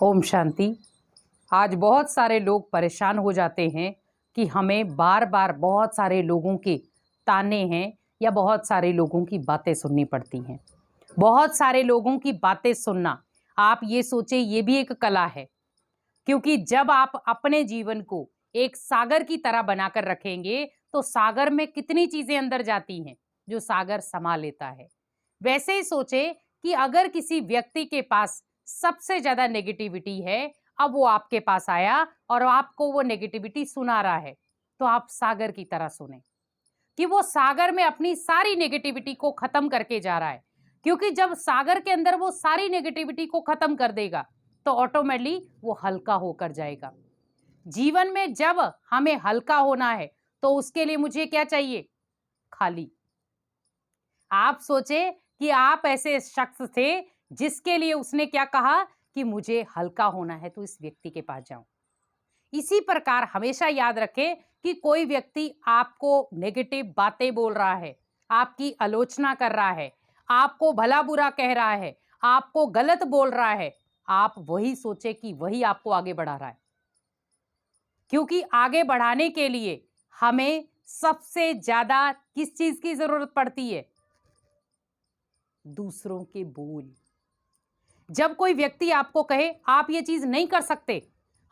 ओम शांति। आज बहुत सारे लोग परेशान हो जाते हैं कि हमें बार बार बहुत सारे लोगों के ताने हैं या बहुत सारे लोगों की बातें सुननी पड़ती हैं। बहुत सारे लोगों की बातें सुनना, आप ये सोचे, ये भी एक कला है। क्योंकि जब आप अपने जीवन को एक सागर की तरह बनाकर रखेंगे तो सागर में कितनी चीजें अंदर जाती हैं जो सागर समा लेता है। वैसे ही सोचे कि अगर किसी व्यक्ति के पास सबसे ज्यादा नेगेटिविटी है, अब वो आपके पास आया और आपको वो नेगेटिविटी सुना रहा है, तो आप सागर की तरह सुने कि वो सागर में अपनी सारी नेगेटिविटी को खत्म करके जा रहा है। क्योंकि जब सागर के अंदर वो सारी नेगेटिविटी को खत्म कर देगा तो ऑटोमेटिकली वो हल्का होकर जाएगा। जीवन में जब हमें हल्का होना है तो उसके लिए मुझे क्या चाहिए? खाली। आप सोचे कि आप ऐसे शख्स थे जिसके लिए उसने क्या कहा कि मुझे हल्का होना है तो इस व्यक्ति के पास जाऊं। इसी प्रकार हमेशा याद रखें कि कोई व्यक्ति आपको नेगेटिव बातें बोल रहा है, आपकी आलोचना कर रहा है, आपको भला बुरा कह रहा है, आपको गलत बोल रहा है, आप वही सोचे कि वही आपको आगे बढ़ा रहा है। क्योंकि आगे बढ़ाने के लिए हमें सबसे ज्यादा किस चीज की जरूरत पड़ती है? दूसरों के बोल। जब कोई व्यक्ति आपको कहे आप ये चीज नहीं कर सकते,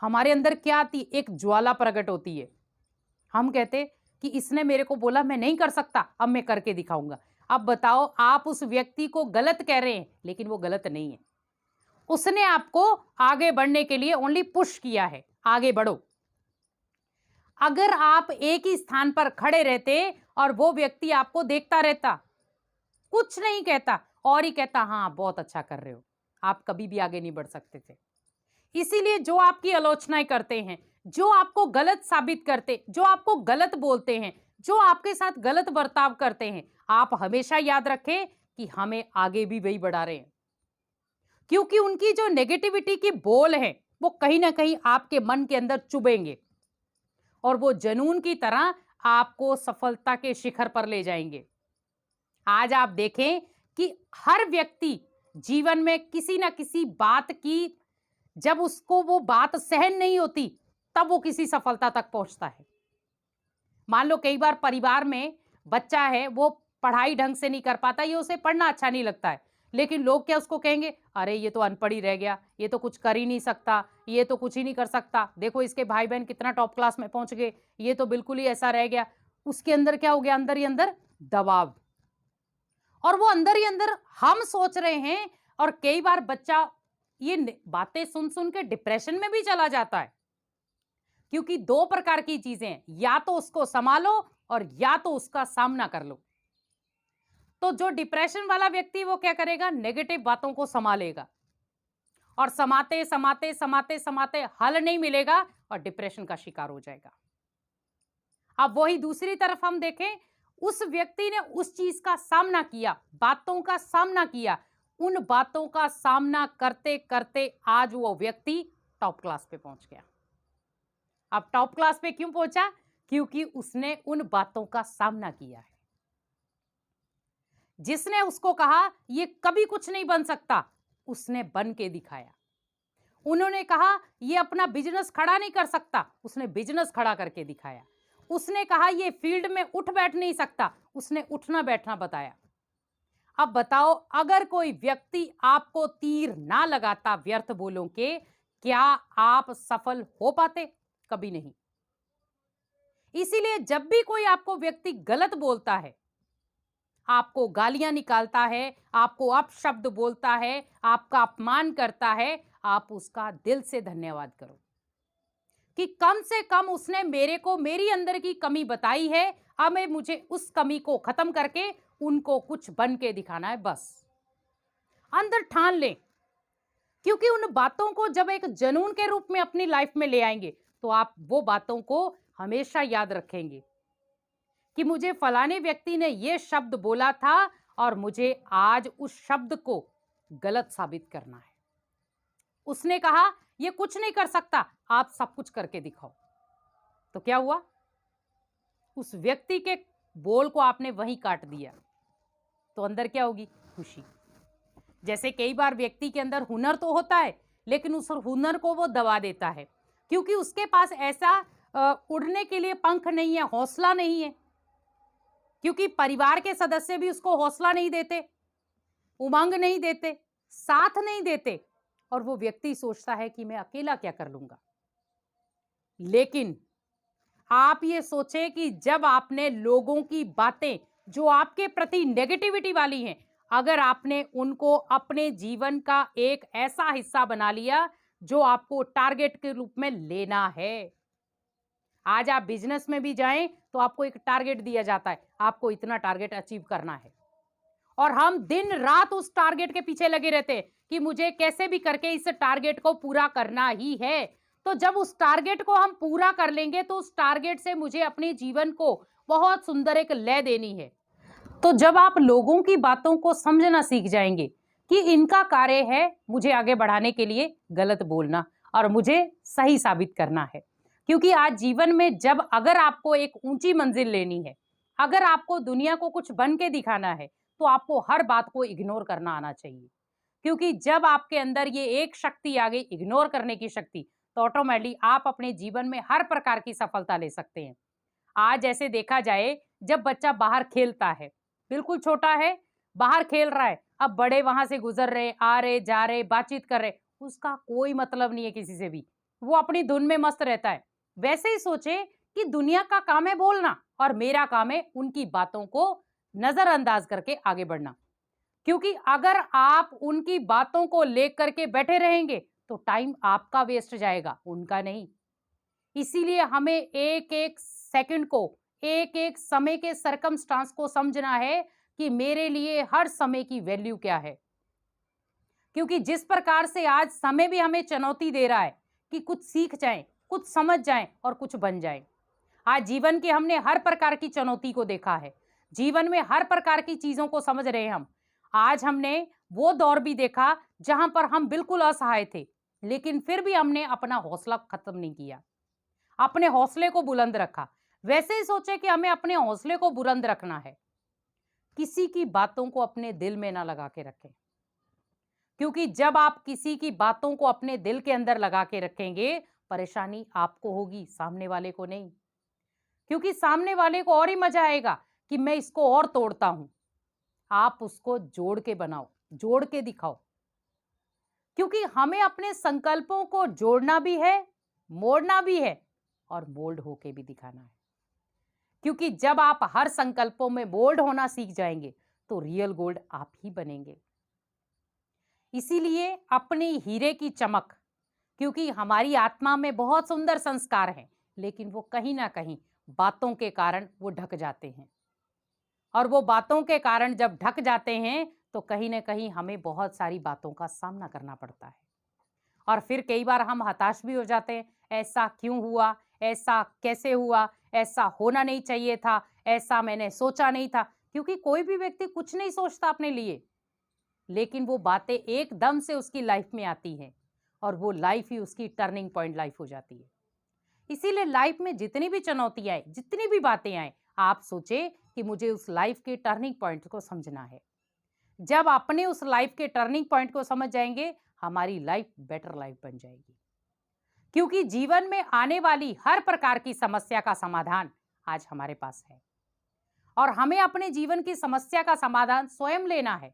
हमारे अंदर क्या आती? एक ज्वाला प्रकट होती है। हम कहते कि इसने मेरे को बोला मैं नहीं कर सकता, अब मैं करके दिखाऊंगा। अब बताओ, आप उस व्यक्ति को गलत कह रहे हैं, लेकिन वो गलत नहीं है। उसने आपको आगे बढ़ने के लिए ओनली पुश किया है, आगे बढ़ो। अगर आप एक ही स्थान पर खड़े रहते और वो व्यक्ति आपको देखता रहता, कुछ नहीं कहता और ही कहता हाँ बहुत अच्छा कर रहे हो, आप कभी भी आगे नहीं बढ़ सकते थे। इसीलिए जो आपकी आलोचनाएं करते हैं, जो आपको गलत साबित करते, जो आपको गलत बोलते हैं, जो आपके साथ गलत बर्ताव करते हैं, आप हमेशा याद रखें कि हमें आगे भी वही बढ़ा रहे हैं। क्योंकि उनकी जो नेगेटिविटी की बोल है वो कहीं ना कहीं आपके मन के अंदर चुभेंगे और वो जुनून की तरह आपको सफलता के शिखर पर ले जाएंगे। आज आप देखें कि हर व्यक्ति जीवन में किसी ना किसी बात की, जब उसको वो बात सहन नहीं होती तब वो किसी सफलता तक पहुंचता है। मान लो कई बार परिवार में बच्चा है, वो पढ़ाई ढंग से नहीं कर पाता, ये उसे पढ़ना अच्छा नहीं लगता है, लेकिन लोग क्या उसको कहेंगे? अरे ये तो अनपढ़ ही रह गया, ये तो कुछ कर ही नहीं सकता, ये तो कुछ ही नहीं कर सकता, देखो इसके भाई बहन कितना टॉप क्लास में पहुंच गए, ये तो बिल्कुल ही ऐसा रह गया। उसके अंदर क्या हो गया? अंदर ही अंदर दबाव। और वो अंदर ही अंदर हम सोच रहे हैं, और कई बार बच्चा ये बातें सुन सुन के डिप्रेशन में भी चला जाता है। क्योंकि दो प्रकार की चीजें हैं, या तो उसको संभालो और या तो उसका सामना कर लो। तो जो डिप्रेशन वाला व्यक्ति वो क्या करेगा? नेगेटिव बातों को संभालेगा और समाते समाते समाते समाते हल नहीं मिलेगा और डिप्रेशन का शिकार हो जाएगा। अब वही दूसरी तरफ हम देखें, उस व्यक्ति ने उस चीज का सामना किया, बातों का सामना किया, उन बातों का सामना करते करते आज वो व्यक्ति टॉप क्लास पे पहुंच गया। अब टॉप क्लास पे क्यों पहुंचा? क्योंकि उसने उन बातों का सामना किया है। जिसने उसको कहा ये कभी कुछ नहीं बन सकता, उसने बन के दिखाया। उन्होंने कहा ये अपना बिजनेस खड़ा नहीं कर सकता, उसने बिजनेस खड़ा करके दिखाया। उसने कहा ये फील्ड में उठ बैठ नहीं सकता, उसने उठना बैठना बताया। अब बताओ, अगर कोई व्यक्ति आपको तीर ना लगाता व्यर्थ बोलों के, क्या आप सफल हो पाते? कभी नहीं। इसीलिए जब भी कोई आपको व्यक्ति गलत बोलता है, आपको गालियां निकालता है, आपको अपशब्द बोलता है, आपका अपमान करता है, आप उसका दिल से धन्यवाद करो कि कम से कम उसने मेरे को मेरी अंदर की कमी बताई है, अब मैं मुझे उस कमी को खत्म करके उनको कुछ बन के दिखाना है, बस अंदर ठान लें। क्योंकि उन बातों को जब एक जुनून के रूप में अपनी लाइफ में ले आएंगे तो आप वो बातों को हमेशा याद रखेंगे कि मुझे फलाने व्यक्ति ने ये शब्द बोला था और मुझे आज उस शब्द को गलत साबित करना है। उसने कहा ये कुछ नहीं कर सकता, आप सब कुछ करके दिखाओ। तो क्या हुआ? उस व्यक्ति के बोल को आपने वहीं काट दिया, तो अंदर क्या होगी? खुशी। जैसे कई बार व्यक्ति के अंदर हुनर तो होता है, लेकिन उस हुनर को वो दबा देता है, क्योंकि उसके पास ऐसा उड़ने के लिए पंख नहीं है, हौसला नहीं है, क्योंकि परिवार के सदस्य भी उसको हौसला नहीं देते, उमंग नहीं देते, साथ नहीं देते, और वो व्यक्ति सोचता है कि मैं अकेला क्या कर लूंगा। लेकिन आप ये सोचें कि जब आपने लोगों की बातें जो आपके प्रति नेगेटिविटी वाली हैं, अगर आपने उनको अपने जीवन का एक ऐसा हिस्सा बना लिया जो आपको टारगेट के रूप में लेना है। आज आप बिजनेस में भी जाएं तो आपको एक टारगेट दिया जाता है, आपको इतना टारगेट अचीव करना है, और हम दिन रात उस टारगेट के पीछे लगे रहते हैं कि मुझे कैसे भी करके इस टारगेट को पूरा करना ही है। तो जब उस टारगेट को हम पूरा कर लेंगे तो उस टारगेट से मुझे अपने जीवन को बहुत सुंदर एक लय देनी है। तो जब आप लोगों की बातों को समझना सीख जाएंगे कि इनका कार्य है मुझे आगे बढ़ाने के लिए गलत बोलना और मुझे सही साबित करना है, क्योंकि आज जीवन में जब अगर आपको एक ऊंची मंजिल लेनी है, अगर आपको दुनिया को कुछ बन के दिखाना है, तो आपको हर बात को इग्नोर करना आना चाहिए। क्योंकि जब आपके अंदर ये एक शक्ति आ गई, इग्नोर करने की शक्ति, तो ऑटोमेटिकली आप अपने जीवन में हर प्रकार की सफलता ले सकते हैं। आज ऐसे देखा जाए, जब बच्चा बाहर खेलता है, बिल्कुल छोटा है, बाहर खेल रहा है, अब बड़े वहां से गुजर रहे, आ रहे, जा रहे, बातचीत कर रहे, उसका कोई मतलब नहीं है किसी से भी, वो अपनी धुन में मस्त रहता है। वैसे ही सोचे कि दुनिया का काम है बोलना और मेरा काम है उनकी बातों को नजरअंदाज करके आगे बढ़ना। क्योंकि अगर आप उनकी बातों को लेकर के बैठे रहेंगे तो टाइम आपका वेस्ट जाएगा, उनका नहीं। इसीलिए हमें एक एक सेकंड को, एक एक समय के सरकमस्टांस को समझना है कि मेरे लिए हर समय की वैल्यू क्या है। क्योंकि जिस प्रकार से आज समय भी हमें चुनौती दे रहा है कि कुछ सीख जाएं, कुछ समझ जाएं और कुछ बन जाएं। आज जीवन के हमने हर प्रकार की चुनौती को देखा है, जीवन में हर प्रकार की चीजों को समझ रहे हैं हम। आज हमने वो दौर भी देखा जहां पर हम बिल्कुल असहाय थे, लेकिन फिर भी हमने अपना हौसला खत्म नहीं किया, अपने हौसले को बुलंद रखा। वैसे ही सोचे कि हमें अपने हौसले को बुलंद रखना है, किसी की बातों को अपने दिल में ना लगा के रखें, क्योंकि जब आप किसी की बातों को अपने दिल के अंदर लगा के रखेंगे, परेशानी आपको होगी, सामने वाले को नहीं। क्योंकि सामने वाले को और ही मजा आएगा कि मैं इसको और तोड़ता हूं। आप उसको जोड़ के बनाओ, जोड़ के दिखाओ, क्योंकि हमें अपने संकल्पों को जोड़ना भी है, मोड़ना भी है और बोल्ड होके भी दिखाना है। क्योंकि जब आप हर संकल्पों में बोल्ड होना सीख जाएंगे तो रियल गोल्ड आप ही बनेंगे। इसीलिए अपने हीरे की चमक, क्योंकि हमारी आत्मा में बहुत सुंदर संस्कार हैं, लेकिन वो कहीं ना कहीं बातों के कारण वो ढक जाते हैं, और वो बातों के कारण जब ढक जाते हैं तो कहीं ना कहीं हमें बहुत सारी बातों का सामना करना पड़ता है, और फिर कई बार हम हताश भी हो जाते हैं। ऐसा क्यों हुआ, ऐसा कैसे हुआ, ऐसा होना नहीं चाहिए था, ऐसा मैंने सोचा नहीं था। क्योंकि कोई भी व्यक्ति कुछ नहीं सोचता अपने लिए, लेकिन वो बातें एकदम से उसकी लाइफ में आती हैं और वो लाइफ ही उसकी टर्निंग पॉइंट लाइफ हो जाती है। इसीलिए लाइफ में जितनी भी चुनौतियां आए, जितनी भी बातें आए, आप सोचे कि मुझे उस लाइफ के टर्निंग पॉइंट को समझना है। जब अपने उस लाइफ के टर्निंग पॉइंट को समझ जाएंगे, हमारी लाइफ बेटर लाइफ बन जाएगी। क्योंकि जीवन में आने वाली हर प्रकार की समस्या का समाधान आज हमारे पास है, और हमें अपने जीवन की समस्या का समाधान स्वयं लेना है।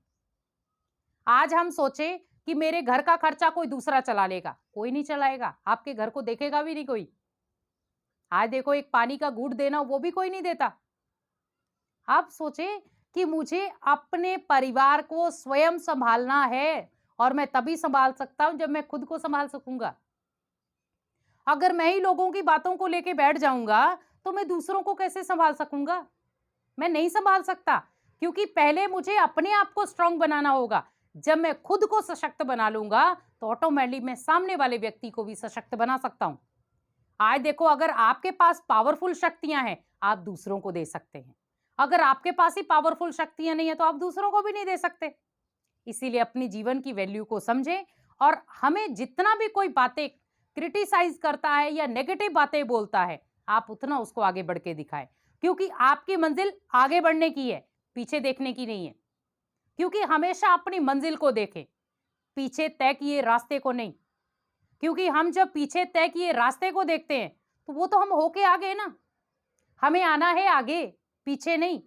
आज हम सोचे कि मेरे घर का खर्चा कोई दूसरा चला लेगा, कोई नहीं चलाएगा, आपके घर को देखेगा भी नहीं कोई। आज देखो, एक पानी का घूंट देना वो भी कोई नहीं देता। आप सोचे कि मुझे अपने परिवार को स्वयं संभालना है, और मैं तभी संभाल सकता हूं जब मैं खुद को संभाल सकूंगा। अगर मैं ही लोगों की बातों को लेके बैठ जाऊंगा तो मैं दूसरों को कैसे संभाल सकूंगा? मैं नहीं संभाल सकता, क्योंकि पहले मुझे अपने आप को स्ट्रांग बनाना होगा। जब मैं खुद को सशक्त बना लूंगा तो ऑटोमेटिकली मैं सामने वाले व्यक्ति को भी सशक्त बना सकता हूं। आज देखो, अगर आपके पास पावरफुल शक्तियां हैं, आप दूसरों को दे सकते हैं। अगर आपके पास ही पावरफुल शक्तियां नहीं है तो आप दूसरों को भी नहीं दे सकते। इसीलिए अपने जीवन की वैल्यू को समझें, और हमें जितना भी कोई बातें क्रिटिसाइज करता है या नेगेटिव बातें बोलता है, आप उतना उसको आगे बढ़ के दिखाएं, क्योंकि आपकी मंजिल आगे बढ़ने की है, पीछे देखने की नहीं है। क्योंकि हमेशा अपनी मंजिल को देखें, पीछे तय किए रास्ते को नहीं। क्योंकि हम जब पीछे तय किए रास्ते को देखते हैं तो वो तो हम होके आ गए ना। हमें आना है आगे, पीछे नहीं।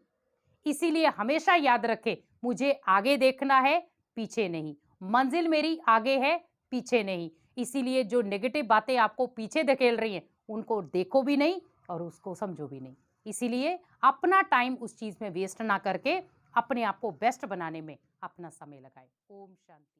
इसीलिए हमेशा याद रखें, मुझे आगे देखना है, पीछे नहीं। मंजिल मेरी आगे है, पीछे नहीं। इसीलिए जो नेगेटिव बातें आपको पीछे धकेल रही हैं, उनको देखो भी नहीं और उसको समझो भी नहीं। इसीलिए अपना टाइम उस चीज में वेस्ट ना करके अपने आप को बेस्ट बनाने में अपना समय लगाएं। ओम शांति।